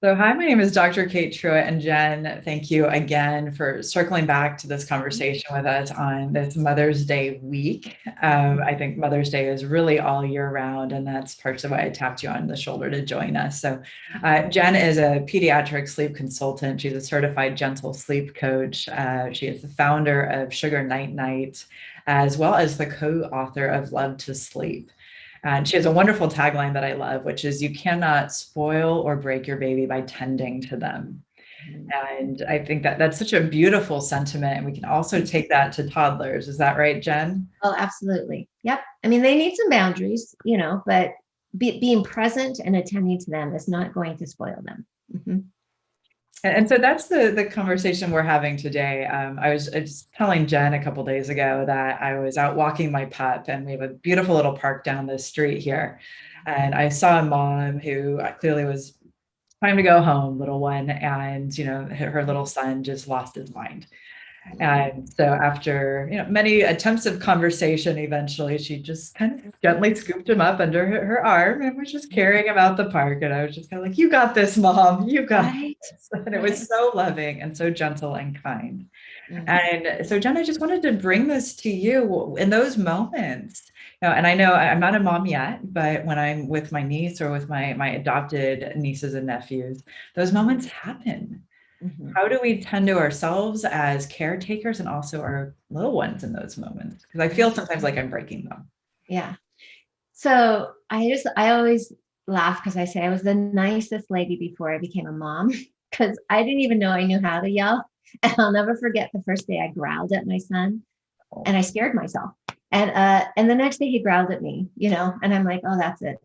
So, hi, my name is Dr. Kate Truitt, and Jen, thank you again for circling back to this conversation with us on this Mother's Day week. I think Mother's Day is really all year round, and that's partially why I tapped you on the shoulder to join us. So, Jen is a pediatric sleep consultant. She's a certified gentle sleep coach. She is the founder of Sugar Night Night, as well as the co-author of Love to Sleep. And she has a wonderful tagline that I love, which is, you cannot spoil or break your baby by tending to them. And I think that that's such a beautiful sentiment. And we can also take that to toddlers. Is that right, Jen? Oh, absolutely. Yep. I mean, they need some boundaries, but being present and attending to them is not going to spoil them. And so that's the conversation we're having today. I was telling Jen a couple days ago that I was out walking my pup, and we have a beautiful little park down the street here. And I saw a mom who clearly was time to go home, little one, and her little son just lost his mind. And so after many attempts of conversation, eventually she just kind of gently scooped him up under her arm and was just carrying him out the park. And I was just kind of like, "You got this, Mom. You got Right. this." And it was Right. so loving and so gentle and kind. Mm. And so, Jen, I just wanted to bring this to you in those moments. And I know I'm not a mom yet, but when I'm with my niece or with my adopted nieces and nephews, those moments happen. Mhm. How do we tend to ourselves as caretakers and also our little ones in those moments? Because I feel sometimes like I'm breaking them. Yeah. So I always laugh because I say I was the nicest lady before I became a mom because I didn't even know I knew how to yell. And I'll never forget the first day I growled at my son and I scared myself. And the next day he growled at me, and I'm like, oh, that's it.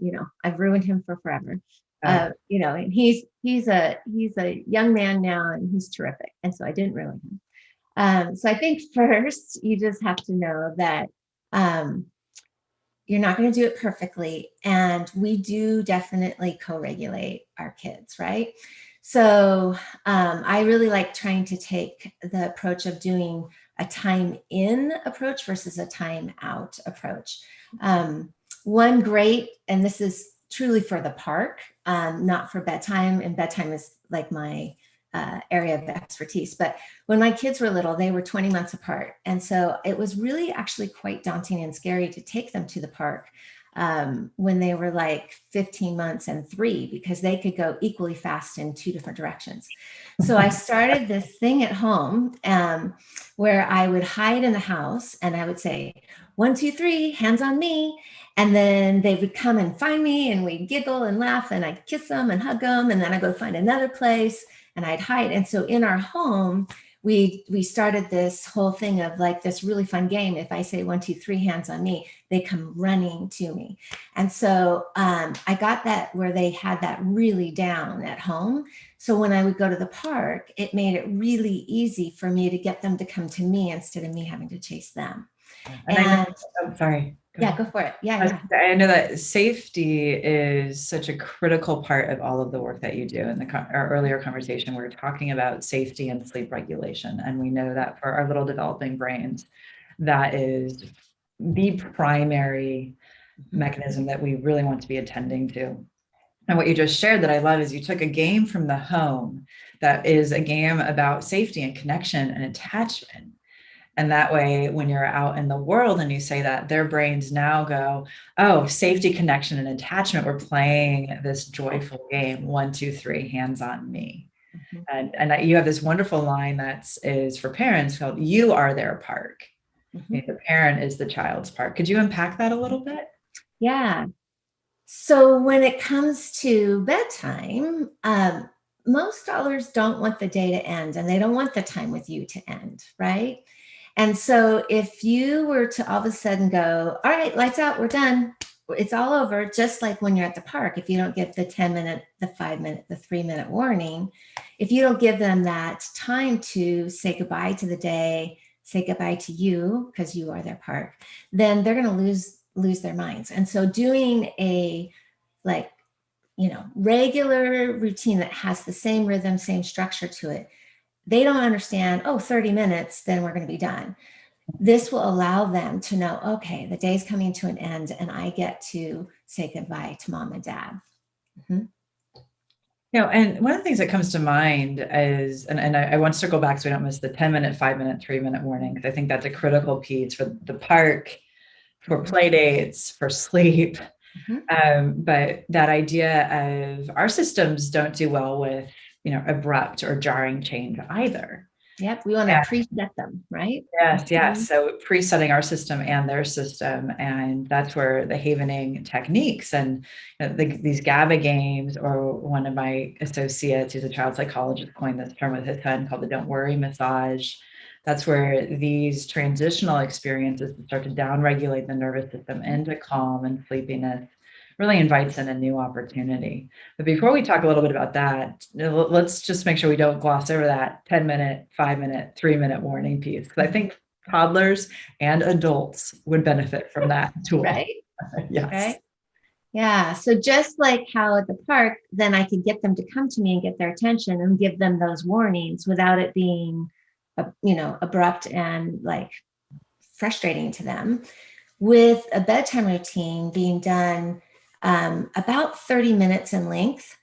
I've ruined him for forever. Uh, And he's a young man now and he's terrific. And so I didn't ruin him. So I think first you just have to know that um, you're not going to do it perfectly. And we do definitely co-regulate our kids, right? So I really like trying to take the approach of doing a time in approach versus a time out approach. One great, and this is truly for the park, not for bedtime, and bedtime is like my area of expertise. But when my kids were little, they were 20 months apart. And so it was really actually quite daunting and scary to take them to the park when they were like 15 months and 3, because they could go equally fast in 2 different directions. So I started this thing at home where I would hide in the house and I would say, 1, 2, 3, hands on me. And then they would come and find me and we'd giggle and laugh and I'd kiss them and hug them. And then I'd go find another place and I'd hide. And so in our home, we started this whole thing of like this really fun game. If I say 1, 2, 3, hands on me, they come running to me. And so I got that where they had that really down at home. So when I would go to the park, it made it really easy for me to get them to come to me instead of me having to chase them. and I know, And oh, sorry. Go yeah, ahead. go for it. Yeah. I know that safety is such a critical part of all of the work that you do. In our earlier conversation, we were talking about safety and sleep regulation. And we know that for our little developing brains, that is the primary mechanism that we really want to be attending to. And what you just shared that I love is you took a game from the home that is a game about safety and connection and attachment. And that way, when you're out in the world and you say that, their brains now go, oh, safety, connection, and attachment. We're playing this joyful game. 1, 2, 3, hands on me. Mhm. And you have this wonderful line that is for parents called, you are their park. Mhm. The parent is the child's park. Could you unpack that a little bit? Yeah. So when it comes to bedtime, most dollars don't want the day to end and they don't want the time with you to end, right? And so if you were to all of a sudden go, all right, lights out, we're done, it's all over, just like when you're at the park, if you don't give the 10-minute, the 5-minute, the 3-minute warning, if you don't give them that time to say goodbye to the day, say goodbye to you, because you are their park, then they're going to lose their minds. And so doing a like regular routine that has the same rhythm, same structure to it, they don't understand, oh, 30 minutes, then we're going to be done. This will allow them to know, okay, the day's coming to an end and I get to say goodbye to mom and dad. Mm-hmm. And one of the things that comes to mind is, and I want to circle back so we don't miss the 10-minute, 5-minute, 3-minute warning, because I think that's a critical piece for the park, for Mhm. play dates, for sleep. Mhm. But that idea of our systems don't do well with, abrupt or jarring change either. Yep, we want to preset them, right? Yes, Mhm. yes. So presetting our system and their system, and that's where the havening techniques and these GABA games, or one of my associates, who's a child psychologist, coined this term with his son called the "Don't Worry" massage. That's where these transitional experiences that start to downregulate the nervous system into calm and sleepiness really invites in a new opportunity. But before we talk a little bit about that, let's just make sure we don't gloss over that 10-minute, 5-minute, 3-minute warning piece. Because I think toddlers and adults would benefit from that tool. Right? Yes. Right? Yeah. So just like how at the park, then I could get them to come to me and get their attention and give them those warnings without it being, abrupt and like frustrating to them. With a bedtime routine being done about 30 minutes in length,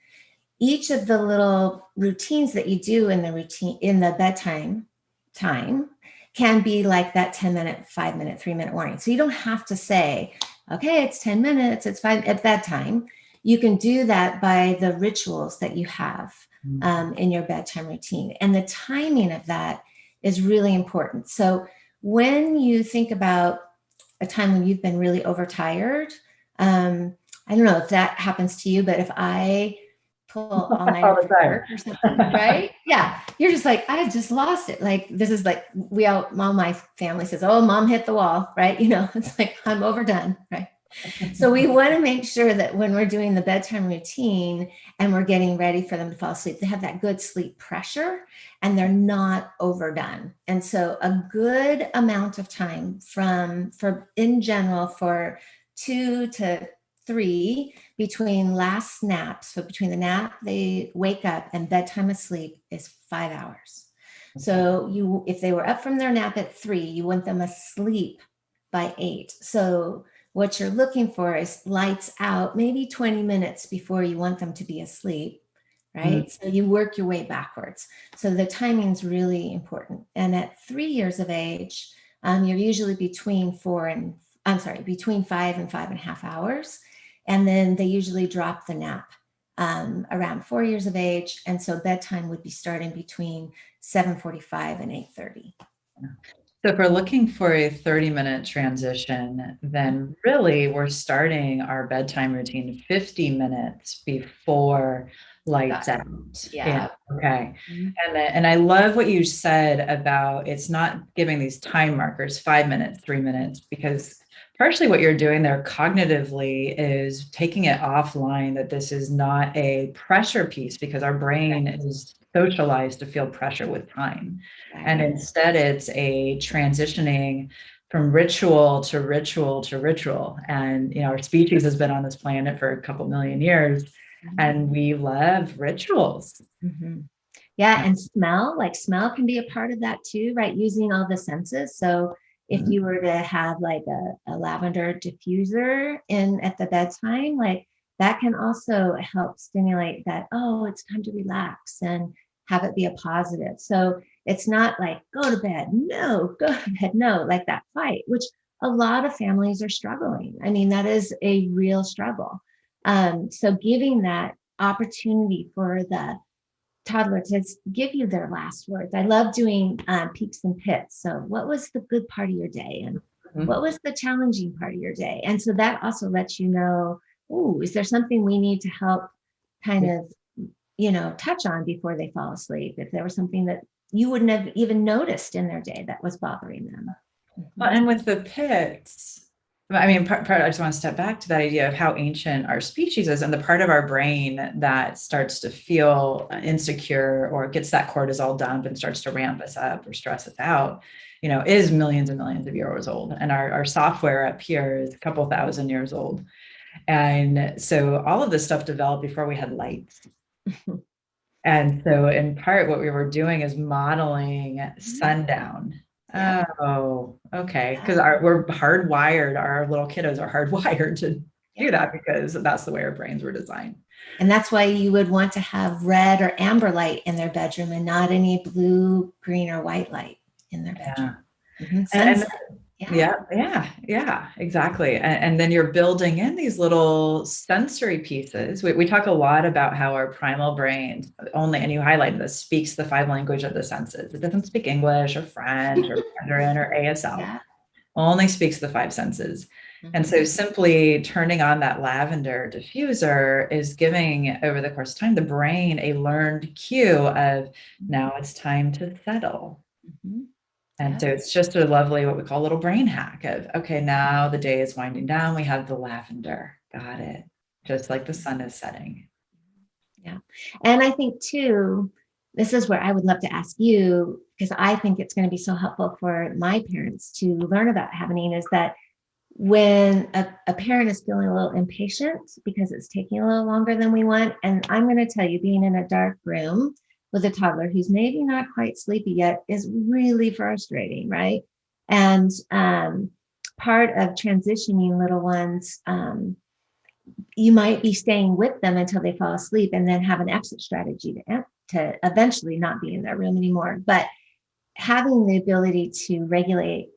each of the little routines that you do in the bedtime time can be like that 10-minute, 5-minute, 3-minute warning. So you don't have to say, okay, it's 10 minutes, it's 5 at bedtime. You can do that by the rituals that you have in your bedtime routine. And the timing of that is really important. So when you think about a time when you've been really overtired, I don't know if that happens to you, but if I pull all nighter All the from work or something, time. right? Yeah. You're just like, I've just lost it. Like, this is like, all my family says, oh, mom hit the wall, right? It's like, I'm overdone, right? So we want to make sure that when we're doing the bedtime routine and we're getting ready for them to fall asleep, they have that good sleep pressure and they're not overdone. And so a good amount of time for in general for 2 to 3 between last naps, so between the nap they wake up and bedtime asleep is 5 hours. So if they were up from their nap at 3, you want them asleep by 8. So what you're looking for is lights out, maybe 20 minutes before you want them to be asleep, right? So you work your way backwards. So the timing is really important. And at 3 years of age, you're usually between 5 and 5.5 hours. And then they usually drop the nap around 4 years of age. And so bedtime would be starting between 7:45 and 8:30. So if we're looking for a 30-minute transition, then really we're starting our bedtime routine 50 minutes before lights out. Yeah. Yeah. Okay. Mhm. And I love what you said about it's not giving these time markers, 5 minutes, 3 minutes, because partially what you're doing there cognitively is taking it offline that this is not a pressure piece because our brain is socialized to feel pressure with time. And Right. instead, it's a transitioning from ritual to ritual to ritual. And, our species has been on this planet for a couple million years, and we love rituals. Mm-hmm. Yeah, and smell can be a part of that too, right? Using all the senses. So if you were to have like a lavender diffuser in at the bedtime, like that can also help stimulate that, oh, it's time to relax and have it be a positive. So it's not like go to bed, no, go to bed, no, like that fight, which a lot of families are struggling. I mean, that is a real struggle. So giving that opportunity for the toddler to give you their last words. I love doing peaks and pits. So, what was the good part of your day, and what was the challenging part of your day? And so that also lets you know, oh, is there something we need to help kind of, touch on before they fall asleep? If there was something that you wouldn't have even noticed in their day that was bothering them. Well, Mhm. and with the pits, I mean, I just want to step back to that idea of how ancient our species is, and the part of our brain that starts to feel insecure or gets that cortisol dump and starts to ramp us up or stress us out, is millions and millions of years old. And our software up here is a couple thousand years old. And so all of this stuff developed before we had lights. And so, in part, what we were doing is modeling sundown. Yep. Oh, okay. Yeah. Because we're hardwired, our little kiddos are hardwired to do that because that's the way our brains were designed. And that's why you would want to have red or amber light in their bedroom and not any blue, green, or white light in their bedroom. Sunset. Yeah, exactly. And then you're building in these little sensory pieces. We talk a lot about how our primal brain only, and you highlighted this, speaks the five language of the senses. It doesn't speak English or French or Mandarin or ASL. Only speaks the five senses. And so simply turning on that lavender diffuser is giving, over the course of time, the brain a learned cue of now it's time to settle. And so it's just a lovely, what we call a little brain hack of, okay, now the day is winding down. We have the lavender. Got it. Just like the sun is setting. Yeah. And I think too, this is where I would love to ask you, because I think it's going to be so helpful for my parents to learn about happening, is that when a parent is feeling a little impatient because it's taking a little longer than we want, and I'm going to tell you, being in a dark room with a toddler who's maybe not quite sleepy yet is really frustrating, right? And part of transitioning little ones, you might be staying with them until they fall asleep and then have an exit strategy to eventually not be in their room anymore. But having the ability to regulate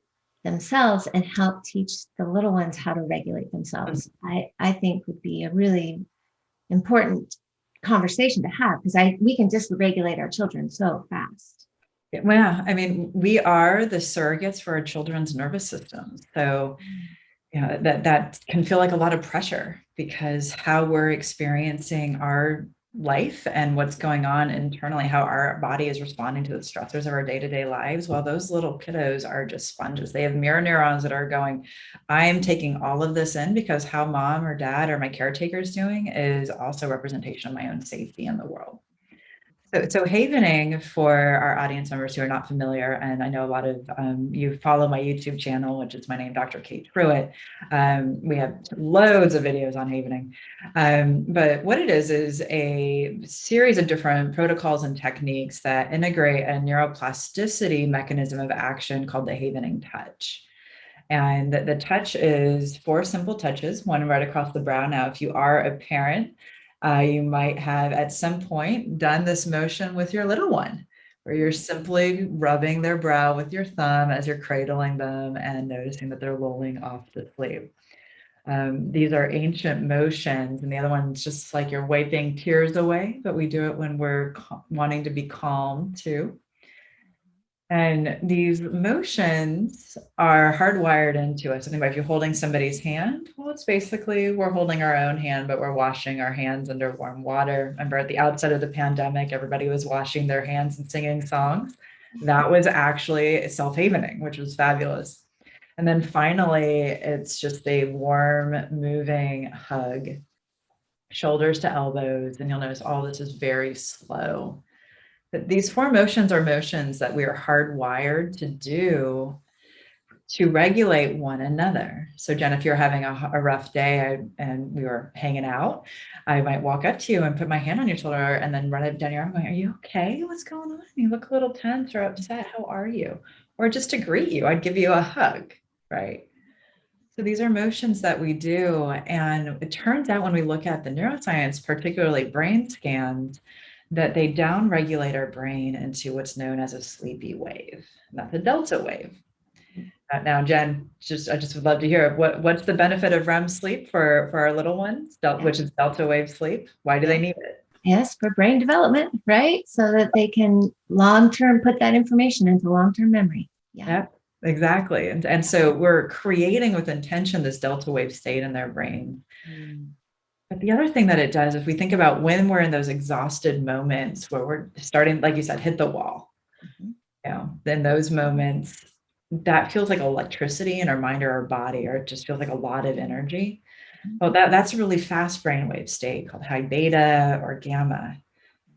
themselves and help teach the little ones how to regulate themselves, I think would be a really important conversation to have, because we can dysregulate our children so fast. Well, I mean, we are the surrogates for our children's nervous systems. So that can feel like a lot of pressure, because how we're experiencing our life and what's going on internally, how our body is responding to the stressors of our day-to-day lives. Well, those little kiddos are just sponges. They have mirror neurons that are going, I am taking all of this in because how mom or dad or my caretaker is doing is also representation of my own safety in the world. So havening, for our audience members who are not familiar, and I know a lot of you follow my YouTube channel, which is my name, Dr. Kate Pruitt. We have loads of videos on havening. But what it is a series of different protocols and techniques that integrate a neuroplasticity mechanism of action called the havening touch. And the touch is 4 simple touches, one right across the brow. Now, if you are a parent, you might have at some point done this motion with your little one, where you're simply rubbing their brow with your thumb as you're cradling them and noticing that they're lolling off to sleep. These are ancient motions, and the other one's just like you're wiping tears away, but we do it when we're wanting to be calm too. And these motions are hardwired into us. Think about if you're holding somebody's hand, well, it's basically we're holding our own hand, but we're washing our hands under warm water. Remember, at the outset of the pandemic, everybody was washing their hands and singing songs. That was actually self-havening, which was fabulous. And then finally, it's just a warm, moving hug, shoulders to elbows. And you'll notice all this is very slow. But these 4 motions are motions that we are hardwired to do to regulate one another. So Jen, if you're having a rough day and we were hanging out, I might walk up to you and put my hand on your shoulder and then run it down your arm going, are you okay? What's going on? You look a little tense or upset. How are you? Or just to greet you, I'd give you a hug, right? So these are motions that we do. And it turns out when we look at the neuroscience, particularly brain scans, that they downregulate our brain into what's known as a sleepy wave. And that's a delta wave. Now, Jen, I just would love to hear what's the benefit of REM sleep for our little ones, which is delta wave sleep. Why do they need it? Yes, for brain development, right? So that they can long-term put that information into long-term memory. Yeah, exactly. And so we're creating with intention this delta wave state in their brain. But the other thing that it does, if we think about when we're in those exhausted moments where we're starting, like you said, hit the wall, then those moments, that feels like electricity in our mind or our body, or it just feels like a lot of energy. Well, that's a really fast brainwave state called high beta or gamma.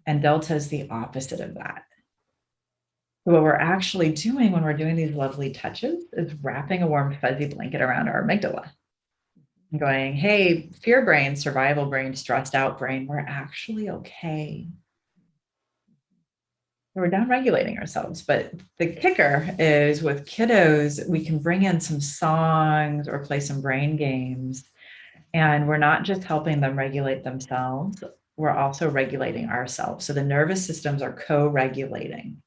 And delta is the opposite of that. What we're actually doing when we're doing these lovely touches is wrapping a warm fuzzy blanket around our amygdala. Going, hey, fear brain, survival brain, stressed out brain, we're actually okay. We're down-regulating ourselves. But the kicker is with kiddos, we can bring in some songs or play some brain games And we're not just helping them regulate themselves, we're also regulating ourselves. So the nervous systems are co-regulating.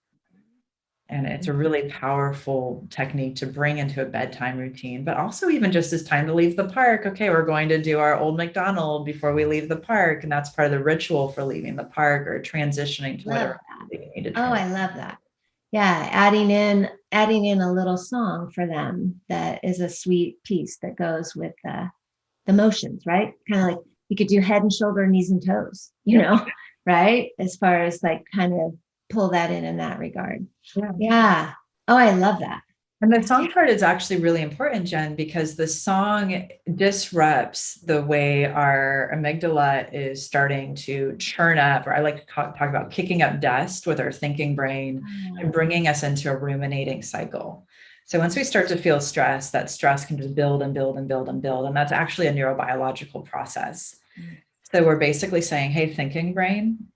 And it's a really powerful technique to bring into a bedtime routine, but also even just as time to leave the park. Okay, we're going to do our old McDonald before we leave the park. And that's part of the ritual for leaving the park or transitioning to Love whatever that. you need to Oh, transition. I love that. Yeah, adding in a little song for them that is a sweet piece that goes with the motions, right? Kind of like you could do head and shoulder, knees and toes, right? As far as like kind of pull that in that regard. Yeah. Yeah. Oh, I love that. And the song part is actually really important, Jen, because the song disrupts the way our amygdala is starting to churn up, or I like to talk about kicking up dust with our thinking brain and bringing us into a ruminating cycle. So once we start to feel stress, that stress can just build and build and build and build. And that's actually a neurobiological process. So we're basically saying, hey, thinking brain,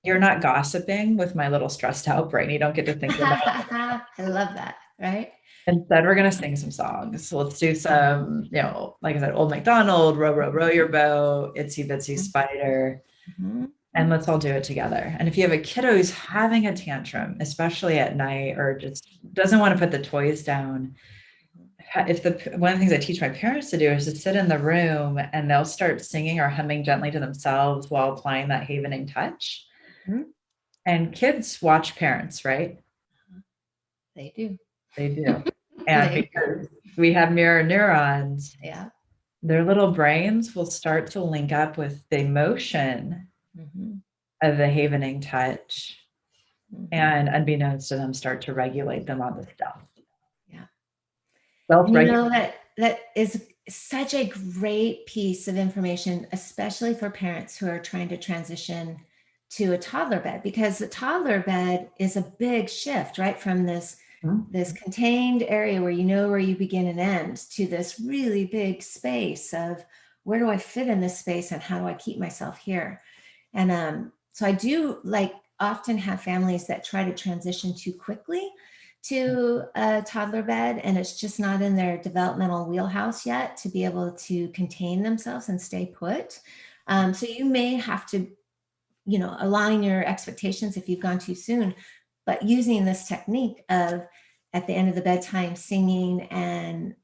you're not gossiping with my little stressed out brain. You don't get to think about it. I love that. Right. Instead, we're going to sing some songs. So let's do some, like I said, Old MacDonald, row, row, row your boat, Itsy Bitsy Spider, and let's all do it together. And if you have a kiddo who's having a tantrum, especially at night, or just doesn't want to put the toys down, one of the things I teach my parents to do is to sit in the room and they'll start singing or humming gently to themselves while applying that havening touch. And kids watch parents, right? They do. They do. And because we have mirror neurons, their little brains will start to link up with the emotion of the havening touch. And unbeknownst to them, start to regulate them on the stuff. Yeah. Self-regulate. That is such a great piece of information, especially for parents who are trying to transition to a toddler bed, because the toddler bed is a big shift, right? From this contained area where where you begin and end to this really big space of where do I fit in this space and how do I keep myself here? And so I do often have families that try to transition too quickly to a toddler bed, and it's just not in their developmental wheelhouse yet to be able to contain themselves and stay put. So you may have to, align your expectations if you've gone too soon, but using this technique of at the end of the bedtime singing and,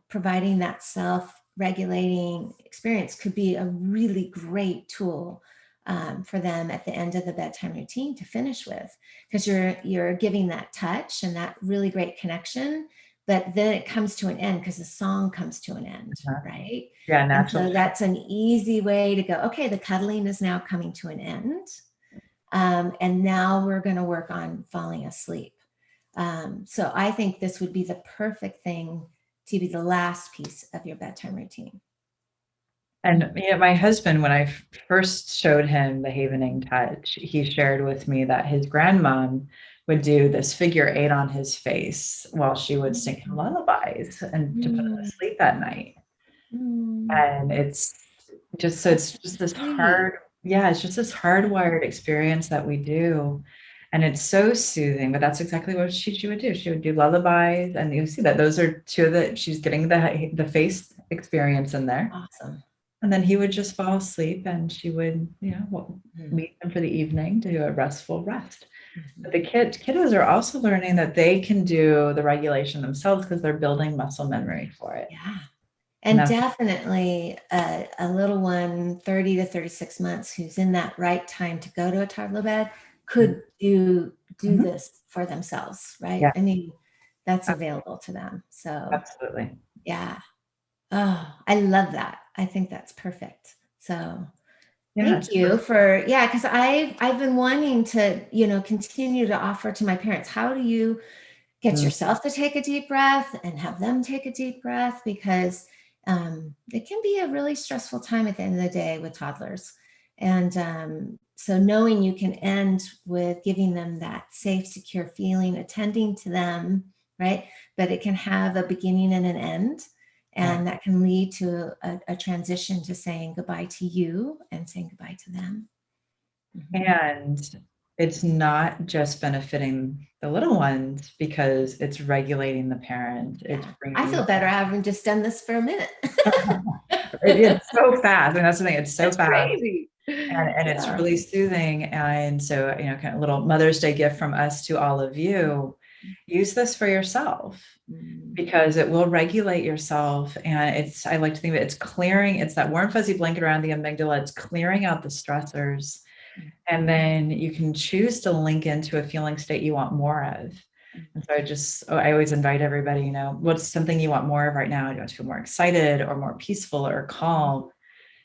providing that self-regulating experience could be a really great tool for them at the end of the bedtime routine to finish with, because you're giving that touch and that really great connection, but then it comes to an end because the song comes to an end, right? Yeah, natural. And so that's an easy way to go, okay, the cuddling is now coming to an end. And now we're going to work on falling asleep. So I think this would be the perfect thing to be the last piece of your bedtime routine. And my husband, when I first showed him the havening touch, he shared with me that his grandmom would do this figure 8 on his face while she would sing him lullabies and to put him to sleep at night. And it's just this hardwired experience that we do. And it's so soothing, but that's exactly what she would do. She would do lullabies, and you see that those are two that she's getting the face experience in there. Awesome. And then he would just fall asleep and she would, meet him for the evening to do a restful rest. But the kiddos are also learning that they can do the regulation themselves because they're building muscle memory for it. Yeah. And definitely a little one, 30 to 36 months, who's in that right time to go to a toddler bed could do this for themselves, right? Yeah. I mean, that's available to them. So absolutely. Yeah. Oh, I love that. I think that's perfect. So thank you for, because I've been wanting to, continue to offer to my parents, how do you get yourself to take a deep breath and have them take a deep breath? Because it can be a really stressful time at the end of the day with toddlers. And so knowing you can end with giving them that safe, secure feeling, attending to them, right? But it can have a beginning and an end. And that can lead to a transition to saying goodbye to you and saying goodbye to them. And it's not just benefiting the little ones because it's regulating the parent. It's I bringing feel better having just done this for a minute. it's so fast. And that's the thing, it's so That's fast. crazy. And it's Yeah. really soothing. And so, kind of little Mother's Day gift from us to all of you. Use this for yourself because it will regulate yourself. And I like to think that it's clearing, it's that warm, fuzzy blanket around the amygdala. It's clearing out the stressors. And then you can choose to link into a feeling state you want more of. And so I always invite everybody, what's something you want more of right now? Do you want to feel more excited or more peaceful or calm?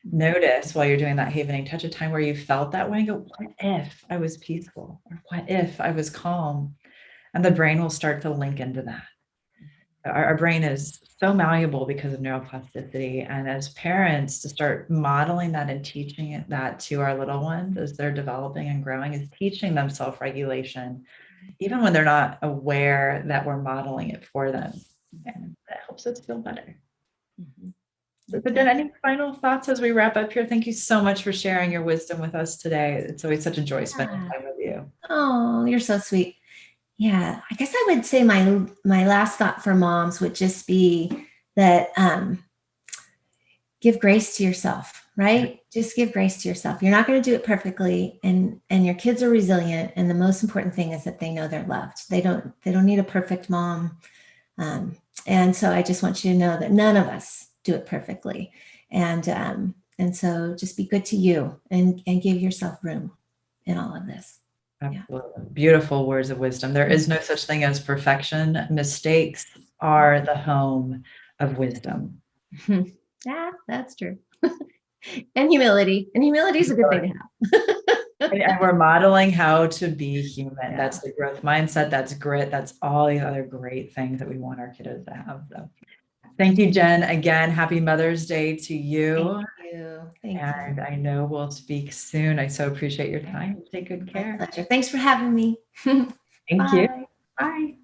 Notice while you're doing that havening touch a time where you felt that way and go, what if I was peaceful? Or what if I was calm? And the brain will start to link into that. Our brain is so malleable because of neuroplasticity. And as parents, to start modeling that and teaching that to our little ones as they're developing and growing is teaching them self-regulation, even when they're not aware that we're modeling it for them. And that helps us feel better. So, Jen, any final thoughts as we wrap up here? Thank you so much for sharing your wisdom with us today. It's always such a joy spending time with you. Oh, you're so sweet. Yeah, I guess I would say my last thought for moms would just be that give grace to yourself, right? Just give grace to yourself. You're not going to do it perfectly, and your kids are resilient. And the most important thing is that they know they're loved. They don't need a perfect mom. And so I just want you to know that none of us do it perfectly. And so just be good to you and give yourself room in all of this. Absolutely. Yeah. Beautiful words of wisdom. There is no such thing as perfection. Mistakes are the home of wisdom. Yeah, that's true. And humility. And humility is a good thing to have. And we're modeling how to be human. Yeah. That's the growth mindset. That's grit. That's all the other great things that we want our kiddos to have. So thank you, Jen. Again, happy Mother's Day to you. Thank you. Thank and you. I know we'll speak soon. I so appreciate your time. Take good care. My pleasure. Thanks for having me. Thank you. Bye.